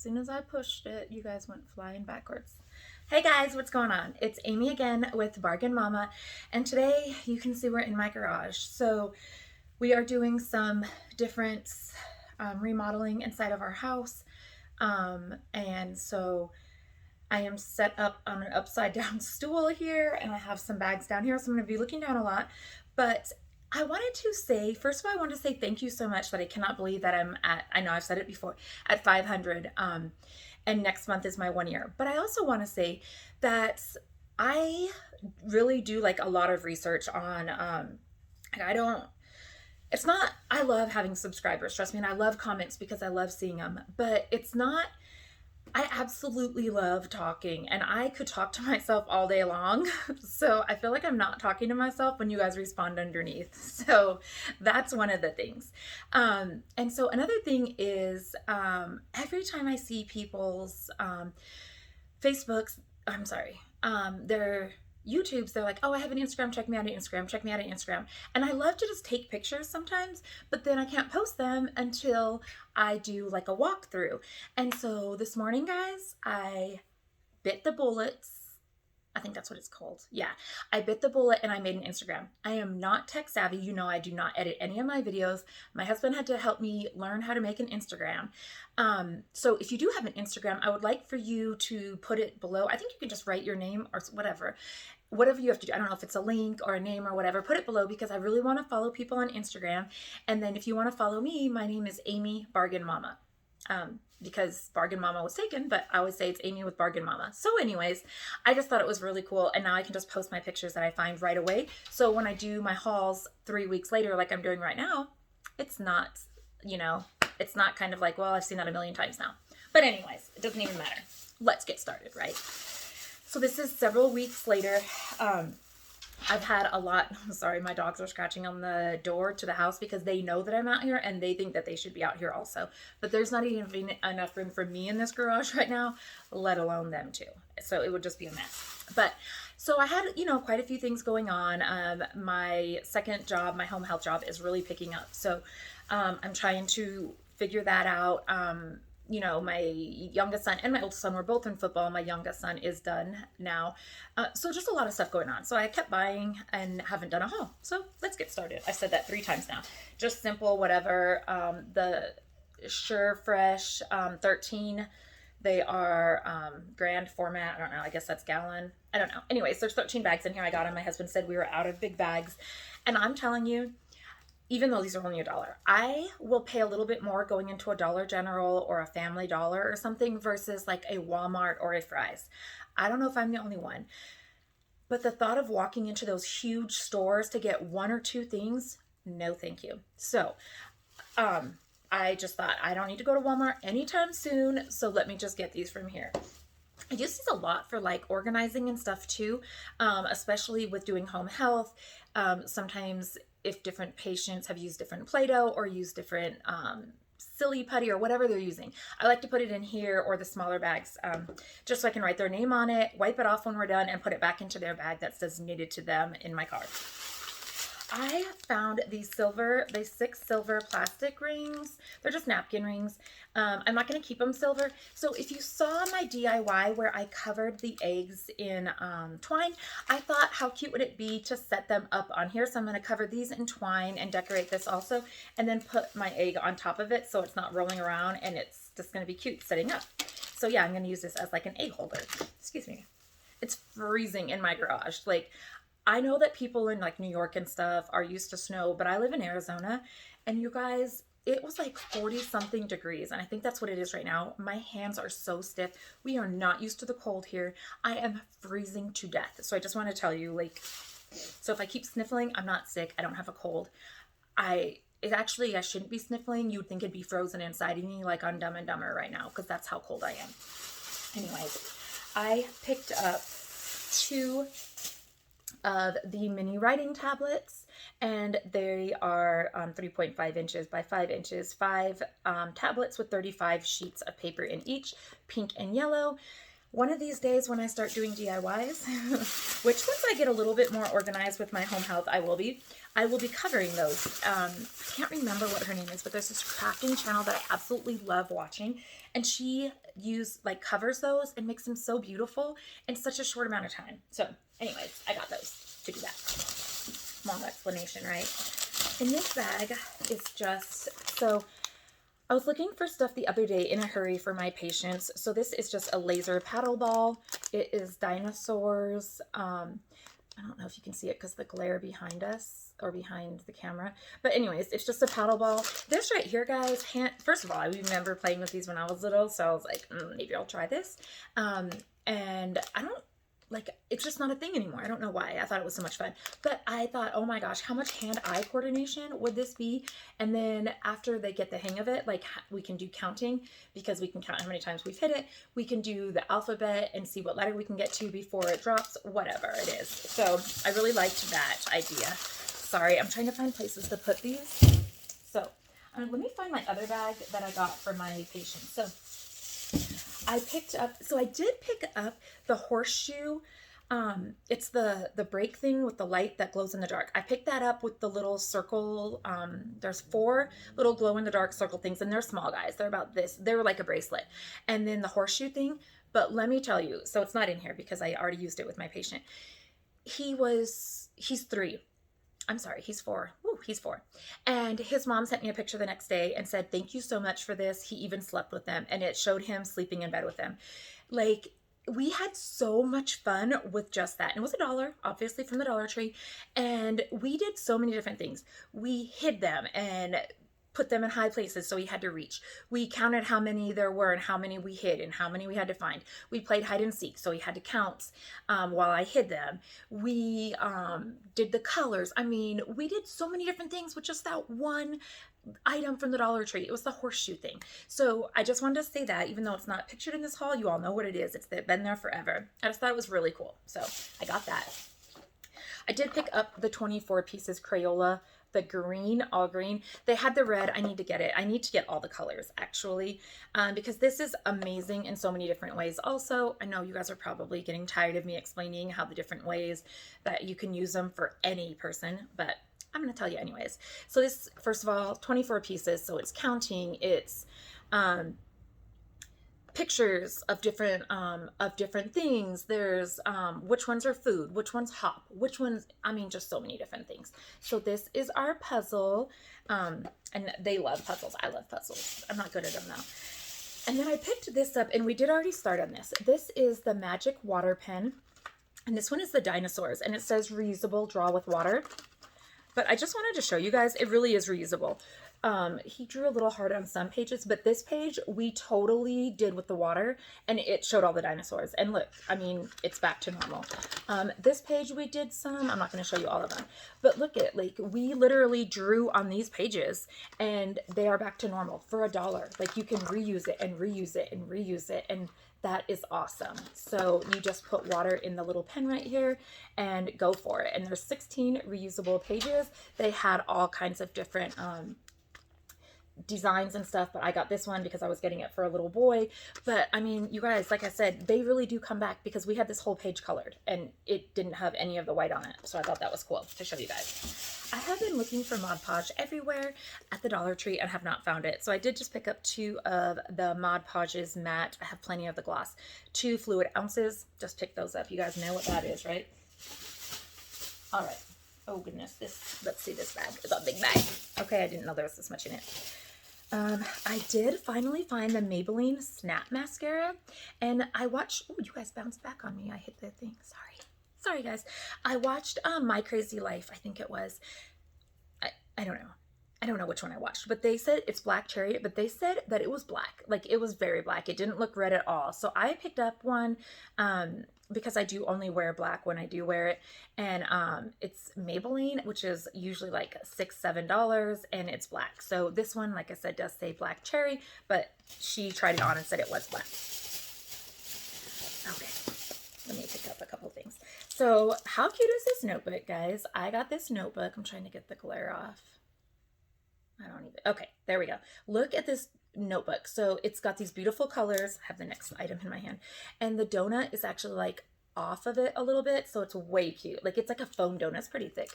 soon as I pushed it, you guys went flying backwards. Hey guys, what's going on? It's Amy again with Bargain Mama, and today you can see we're in my garage. So we are doing some different remodeling inside of our house, and so I am set up on an upside down stool here, and I have some bags down here, so I'm going to be looking down a lot. But I wanted to say, first of all, I wanted to say thank you so much that I cannot believe that I'm at, I know I've said it before, at 500. And next month is my 1 year. But I also want to say that I really do like a lot of research on, I don't, it's not, I love having subscribers, trust me, and I love comments because I love seeing them, but it's not, I absolutely love talking, and I could talk to myself all day long. So I feel like I'm not talking to myself when you guys respond underneath. So that's one of the things. And so another thing is every time I see people's Facebooks, I'm sorry, their YouTubes, they're like, oh, I have an Instagram, check me out on Instagram, check me out on Instagram. And I love to just take pictures sometimes, but then I can't post them until I do like a walkthrough. And so this morning, guys, I bit the bullets. I think that's what it's called. Yeah, I bit the bullet and I made an Instagram. I am not tech savvy. You know, I do not edit any of my videos. My husband had to help me learn how to make an Instagram. So if you do have an Instagram, I would like for you to put it below. I think you can just write your name or whatever you have to do. I don't know if it's a link or a name or whatever, put it below because I really want to follow people on Instagram. And then if you want to follow me, my name is Amy Bargain Mama. Because Bargain Mama was taken, but I always say it's Amy with Bargain Mama. So anyways, I just thought it was really cool, and now I can just post my pictures that I find right away. So when I do my hauls 3 weeks later, like I'm doing right now, it's not, it's not kind of like, well, I've seen that a million times now. But anyways, it doesn't even matter. Let's get started, right? So this is several weeks later. I've had a lot, sorry, my dogs are scratching on the door to the house because they know that I'm out here and they think that they should be out here also. But there's not even enough room for me in this garage right now, let alone them too. So it would just be a mess. But so I had, quite a few things going on. My second job, my home health job is really picking up. So I'm trying to figure that out. My youngest son and my oldest son were both in football. My youngest son is done now. So just a lot of stuff going on. So I kept buying and haven't done a haul. So let's get started. I've said that 3 times now. Just simple, whatever. The Sure Fresh 13, they are grand format. I don't know. I guess that's gallon. I don't know. Anyways, there's 13 bags in here. I got them. My husband said we were out of big bags. And I'm telling you, even though these are only $1, I will pay a little bit more going into a Dollar General or a Family Dollar or something versus like a Walmart or a Fry's. I don't know if I'm the only one, but the thought of walking into those huge stores to get 1 or 2 things, no thank you. So I just thought I don't need to go to Walmart anytime soon, so let me just get these from here. I use these a lot for like organizing and stuff too, especially with doing home health. Sometimes if different patients have used different Play-Doh or used different silly putty or whatever they're using, I like to put it in here or the smaller bags just so I can write their name on it, wipe it off when we're done, and put it back into their bag that's designated to them in my car. I found these 6 silver plastic rings. They're just napkin rings. I'm not going to keep them silver. So if you saw my DIY where I covered the eggs in twine, I thought how cute would it be to set them up on here. So I'm going to cover these in twine and decorate this also, and then put my egg on top of it so it's not rolling around and it's just going to be cute setting up. So yeah, I'm going to use this as like an egg holder. Excuse me. It's freezing in my garage. Like, I know that people in like New York and stuff are used to snow, but I live in Arizona, and you guys, it was like 40 something degrees. And I think that's what it is right now. My hands are so stiff. We are not used to the cold here. I am freezing to death. So I just want to tell you, like, so if I keep sniffling, I'm not sick. I don't have a cold. I shouldn't be sniffling. You would think it'd be frozen inside of me like on Dumb and Dumber right now, because that's how cold I am. Anyways, I picked up 2 of the mini writing tablets, and they are 3.5 inches by 5 inches, 5 tablets with 35 sheets of paper in each, pink and yellow. one of these days when I start doing DIYs, which once I get a little bit more organized with my home health, I will be covering those. I can't remember what her name is, but there's this crafting channel that I absolutely love watching, and she covers those and makes them so beautiful in such a short amount of time. So anyways, I got those to do that. Long explanation, right? And this bag is just, so I was looking for stuff the other day in a hurry for my patients. So this is just a laser paddle ball. It is dinosaurs. I don't know if you can see it because the glare behind us or behind the camera. But anyways, it's just a paddle ball. This right here, guys, first of all, I remember playing with these when I was little. So I was like, maybe I'll try this. And I don't, it's just not a thing anymore. I don't know why. I thought it was so much fun. But I thought, oh my gosh, how much hand-eye coordination would this be? And then after they get the hang of it, we can do counting, because we can count how many times we've hit it. We can do the alphabet and see what letter we can get to before it drops, whatever it is. So I really liked that idea. Sorry, I'm trying to find places to put these. So let me find my other bag that I got for my patient. So I did pick up the horseshoe. It's the brake thing with the light that glows in the dark. I picked that up with the little circle. There's 4 little glow in the dark circle things, and they're small, guys. They're about this. They were like a bracelet. And then the horseshoe thing. But let me tell you, so it's not in here because I already used it with my patient. He's 3. I'm sorry, he's 4. Ooh, he's 4. And his mom sent me a picture the next day and said, thank you so much for this. He even slept with them, and it showed him sleeping in bed with them. We had so much fun with just that. And it was $1, obviously, from the Dollar Tree. And we did so many different things. We hid them and put them in high places so he had to reach. We counted how many there were and how many we hid and how many we had to find. We played hide and seek, so he had to count while I hid them. We did the colors. I mean, we did so many different things with just that one item from the Dollar Tree. It was the horseshoe thing. So I just wanted to say that, even though it's not pictured in this haul, you all know what it is. It's been there forever. I just thought it was really cool. So I got that. I did pick up the 24 pieces Crayola, the green, all green. They had the red. I need to get it. I need to get all the colors, actually, because this is amazing in so many different ways. Also, I know you guys are probably getting tired of me explaining how the different ways that you can use them for any person, but I'm going to tell you anyways. So this, first of all, 24 pieces. So it's counting. It's pictures of different things. There's which ones are food, which ones hop, which ones, I mean, just so many different things. So this is our puzzle, and they love puzzles. I love puzzles. I'm not good at them though. And then I picked this up, and we did already start on this. This is the Magic Water Pen, and this one is the dinosaurs, and it says reusable, draw with water. But I just wanted to show you guys, it really is reusable. He drew a little hard on some pages, but this page we totally did with the water, and it showed all the dinosaurs. And look, I mean, it's back to normal. This page we did some, I'm not going to show you all of them, but look at, we literally drew on these pages, and they are back to normal for $1. You can reuse it and reuse it and reuse it, and that is awesome. So you just put water in the little pen right here and go for it. And there's 16 reusable pages. They had all kinds of different designs and stuff, but I got this one because I was getting it for a little boy. But I mean, you guys, like I said, they really do come back, because we had this whole page colored and it didn't have any of the white on it. So I thought that was cool to show you guys. I have been looking for Mod Podge everywhere at the Dollar Tree and have not found it. So I did just pick up 2 of the Mod Podge's matte. I have plenty of the gloss. 2 fluid ounces. Just pick those up. You guys know what that is, right? All right. Oh goodness, let's see, this bag is a big bag. Okay, I didn't know there was this much in it. I did finally find the Maybelline Snap Mascara, and I watched, oh, you guys bounced back on me. I hit the thing, sorry guys. I watched My Crazy Life, I think it was. I don't know. I don't know which one I watched, but they said it's black cherry, but they said that it was black. It was very black. It didn't look red at all. So I picked up one, because I do only wear black when I do wear it. And it's Maybelline, which is usually like $6, $7, and it's black. So this one, like I said, does say black cherry, but she tried it on and said it was black. Okay, let me pick up a couple things. So how cute is this notebook, guys? I got this notebook. I'm trying to get the glare off. I don't even, okay, there we go. Look at this notebook. So it's got these beautiful colors. I have the next item in my hand. And the donut is actually like off of it a little bit, so it's way cute. Like it's like a foam donut. It's pretty thick.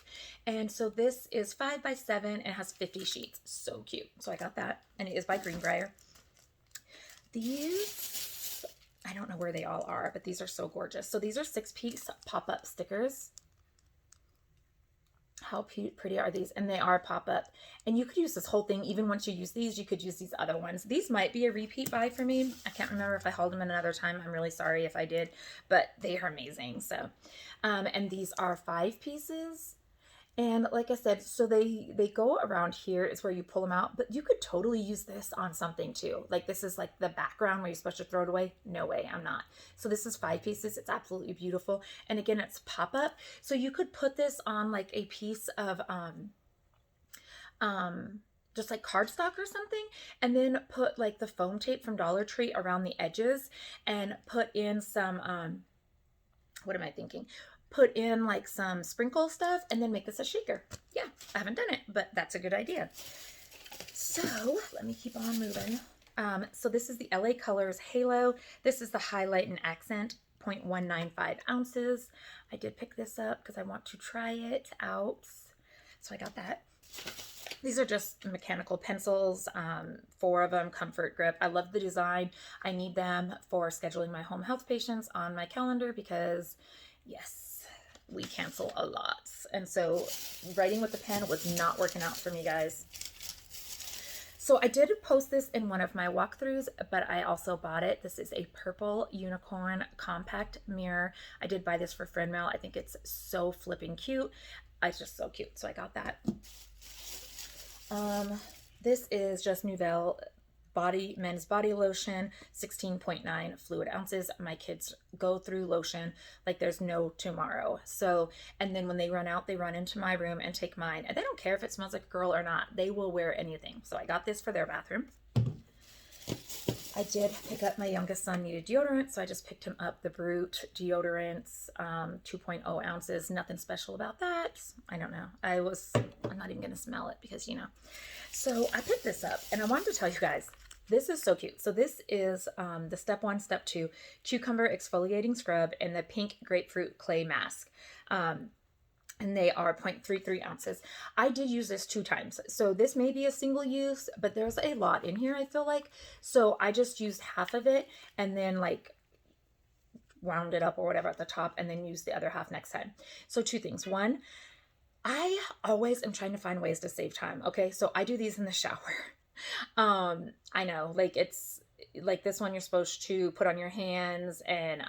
And so this is 5 by 7 and has 50 sheets. So cute. So I got that, and it is by Greenbrier. These, I don't know where they all are, but these are so gorgeous. So these are 6-piece pop-up stickers. How pretty are these? And they are pop-up. And you could use this whole thing. Even once you use these, you could use these other ones. These might be a repeat buy for me. I can't remember if I hauled them in another time. I'm really sorry if I did, but they are amazing. So, and these are 5 pieces. And like I said, so they go around here is where you pull them out, but you could totally use this on something too. Like this is like the background where you're supposed to throw it away. No way, I'm not. So this is 5 pieces. It's absolutely beautiful. And again, it's pop-up. So you could put this on like a piece of, just like cardstock or something, and then put like the foam tape from Dollar Tree around the edges and put in some, what am I thinking? Put in like some sprinkle stuff and then make this a shaker. Yeah, I haven't done it, but that's a good idea. So let me keep on moving. So this is the LA Colors Halo. This is the highlight and accent, 0.195 ounces. I did pick this up because I want to try it out. So I got that. These are just mechanical pencils, 4 of them, comfort grip. I love the design. I need them for scheduling my home health patients on my calendar because, yes, we cancel a lot. And so writing with the pen was not working out for me, guys. So I did post this in one of my walkthroughs, but I also bought it. This is a purple unicorn compact mirror. I did buy this for friend mail. I think it's so flipping cute. It's just so cute. So I got that. This is just Nouvelle men's body lotion, 16.9 fluid ounces. My kids go through lotion like there's no tomorrow. So, and then when they run out, they run into my room and take mine. And they don't care if it smells like a girl or not. They will wear anything. So I got this for their bathroom. I did pick up my youngest son needed deodorant, so I just picked him up the Brute deodorants, 2.0 ounces. Nothing special about that. I don't know. I'm not even going to smell it because, you know. So I picked this up, and I wanted to tell you guys, this is so cute. So this is the step 1, step 2, cucumber exfoliating scrub and the pink grapefruit clay mask. And they are 0.33 ounces. I did use this 2 times. So this may be a single use, but there's a lot in here, I feel like. So I just used half of it and then like wound it up or whatever at the top and then use the other half next time. So 2 things. 1, I always am trying to find ways to save time. Okay. So I do these in the shower. I know, like it's like this one you're supposed to put on your hands and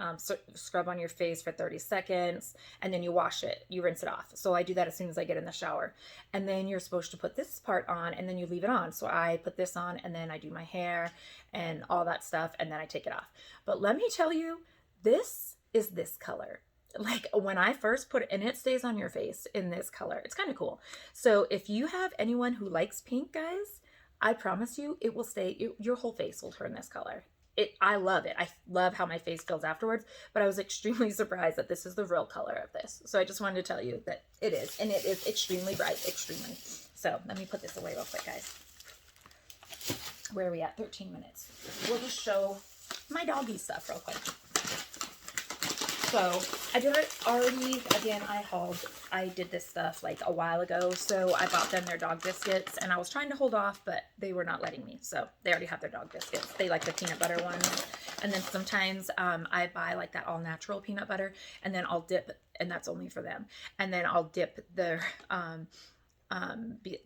scrub on your face for 30 seconds and then you wash it, you rinse it off. So I do that as soon as I get in the shower. And then you're supposed to put this part on and then you leave it on. So I put this on and then I do my hair and all that stuff and then I take it off. But let me tell you, this is this color. Like when I first put it, and it stays on your face in this color. It's kind of cool. So if you have anyone who likes pink, guys, I promise you it will stay, your whole face will turn this color. I love it. I love how my face feels afterwards, but I was extremely surprised that this is the real color of this. So I just wanted to tell you that it is, and it is extremely bright, extremely. So let me put this away real quick, guys. Where are we at? 13 minutes. We'll just show my doggy stuff real quick. So I did it already. Again, I did this stuff like a while ago. So I bought them their dog biscuits and I was trying to hold off, but they were not letting me. So they already have their dog biscuits. They like the peanut butter ones. And then sometimes I buy like that all natural peanut butter and then I'll dip, and that's only for them. And then I'll dip their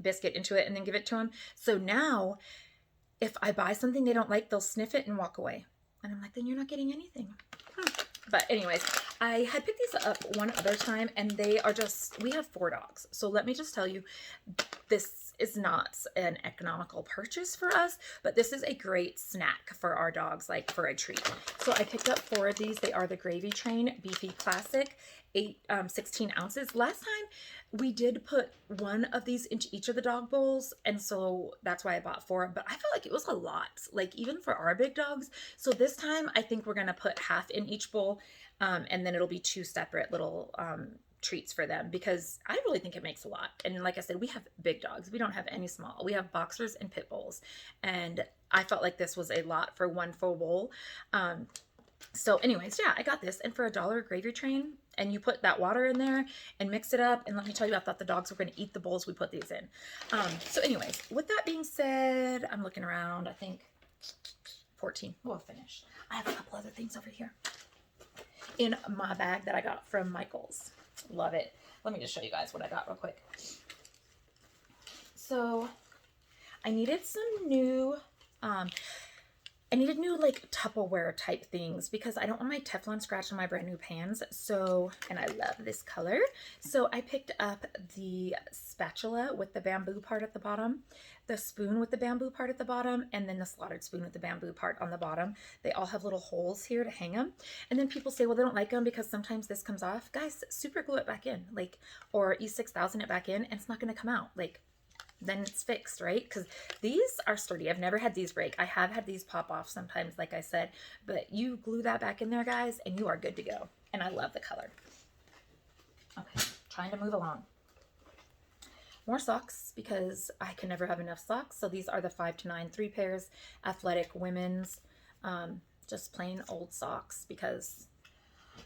biscuit into it and then give it to them. So now if I buy something they don't like, they'll sniff it and walk away. And I'm like, then you're not getting anything. But anyways, I had picked these up one other time and they are just, we have 4 dogs. So let me just tell you, this is not an economical purchase for us, but this is a great snack for our dogs, like for a treat. So I picked up 4 of these. They are the Gravy Train Beefy Classic, 16 ounces. Last time we did put 1 of these into each of the dog bowls, and so that's why I bought 4, but I felt like it was a lot, like even for our big dogs. So this time I think we're gonna put half in each bowl, and then it'll be 2 separate little treats for them, because I really think it makes a lot. And like I said, we have big dogs. We don't have any small. We have boxers and pit bulls, and I felt like this was a lot for one full bowl. So anyways, yeah, I got this. And for $1 gravy train, and you put that water in there and mix it up. And let me tell you, I thought the dogs were going to eat the bowls we put these in. So anyways, with that being said, I'm looking around. I think 14 will finish. I have a couple other things over here in my bag that I got from Michael's. Love it. Let me just show you guys what I got real quick. So I needed some new, like Tupperware type things because I don't want my Teflon scratched on my brand new pans. So, and I love this color. So I picked up the spatula with the bamboo part at the bottom, the spoon with the bamboo part at the bottom, and then the slotted spoon with the bamboo part on the bottom. They all have little holes here to hang them. And then people say, well, they don't like them because sometimes this comes off. Guys, super glue it back in, like, or E6000 it back in, and it's not going to come out. Like, then it's fixed, right? Because these are sturdy. I've never had these break. I have had these pop off sometimes, like I said, but you glue that back in there, guys, and you are good to go. And I love the color. Okay, trying to move along. More socks because I can never have enough socks. So these are the 5 to 9, 3 pairs, athletic women's, just plain old socks because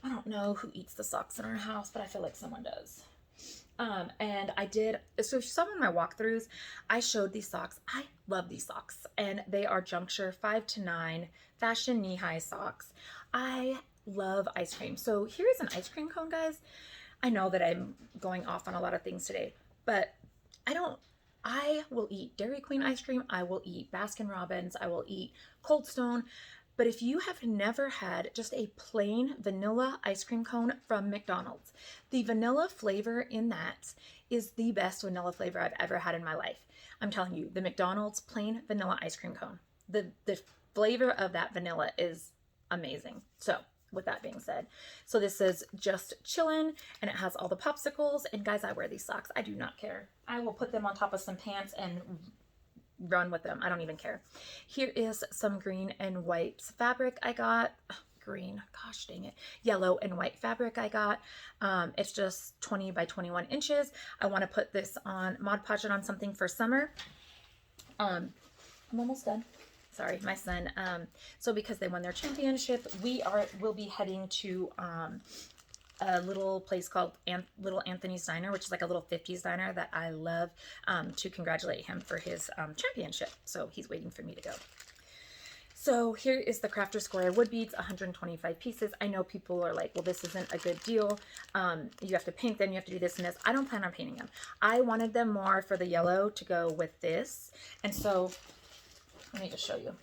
I don't know who eats the socks in our house, but I feel like someone does. And I did, so some of my walkthroughs, I showed these socks. I love these socks, and they are Juncture 5 to 9 fashion knee-high socks. I love ice cream. So here is an ice cream cone, guys. I know that I'm going off on a lot of things today, but I will eat Dairy Queen ice cream. I will eat Baskin Robbins. I will eat Cold Stone. But if you have never had just a plain vanilla ice cream cone from McDonald's, the vanilla flavor in that is the best vanilla flavor I've ever had in my life. I'm telling you, the McDonald's plain vanilla ice cream cone, the flavor of that vanilla is amazing. So with that being said, so this is just chillin', and it has all the popsicles. And guys, I wear these socks. I do not care. I will put them on top of some pants and run with them. I don't even care. Here is some green and white fabric I got. Green, gosh dang it. Yellow and white fabric I got. It's just 20 by 21 inches. I want to put this on, Mod Podge it on something for summer. I'm almost done. Sorry, my son. So because they won their championship, we'll be heading to a little place called Little Anthony's Diner, which is like a little 50s diner that I love, to congratulate him for his championship. So he's waiting for me to go. So here is the Crafter Square wood beads, 125 pieces. I know people are like, well, this isn't a good deal. You have to paint them. You have to do this and this. I don't plan on painting them. I wanted them more for the yellow to go with this. And so let me just show you.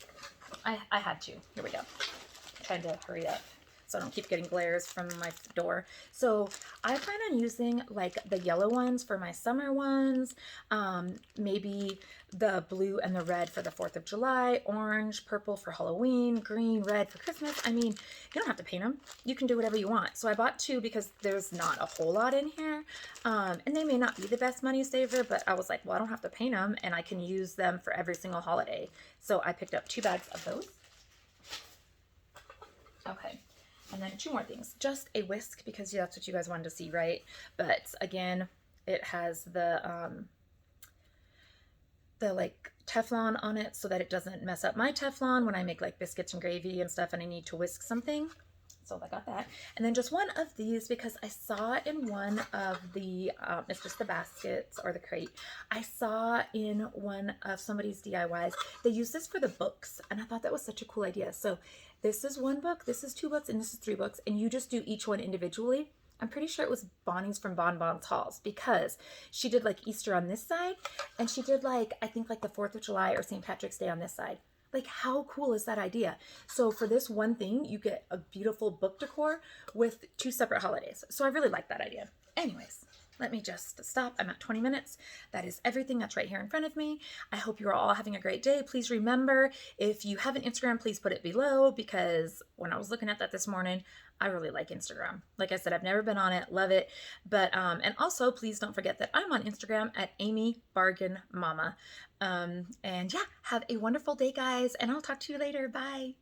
I had to. Here we go. I'm trying to hurry up so I don't keep getting glares from my door. So I plan on using like the yellow ones for my summer ones, maybe the blue and the red for the 4th of July, orange, purple for Halloween, green, red for Christmas. I mean, you don't have to paint them. You can do whatever you want. So I bought 2 because there's not a whole lot in here. And they may not be the best money saver, but I was like, well, I don't have to paint them and I can use them for every single holiday. So I picked up 2 bags of those. Okay. And then 2 more things. Just a whisk because that's what you guys wanted to see, right? But again, it has the like Teflon on it so that it doesn't mess up my Teflon when I make like biscuits and gravy and stuff and I need to whisk something. So I got that. And then just one of these because I saw in one of the, it's just the baskets or the crate. I saw in one of somebody's DIYs, they use this for the books. And I thought that was such a cool idea. So this is 1 book, this is 2 books, and this is 3 books. And you just do each one individually. I'm pretty sure it was Bonnie's from Bon Bon's Halls because she did like Easter on this side. And she did like, I think like the 4th of July or St. Patrick's Day on this side. Like, how cool is that idea? So for this one thing, you get a beautiful book decor with 2 separate holidays. So I really like that idea. Anyways, let me just stop. I'm at 20 minutes. That is everything that's right here in front of me. I hope you're all having a great day. Please remember, if you have an Instagram, please put it below because when I was looking at that this morning, I really like Instagram. Like I said, I've never been on it, love it. But, and also please don't forget that I'm on Instagram at Amy Bargain Mama. And yeah, have a wonderful day, guys, and I'll talk to you later. Bye.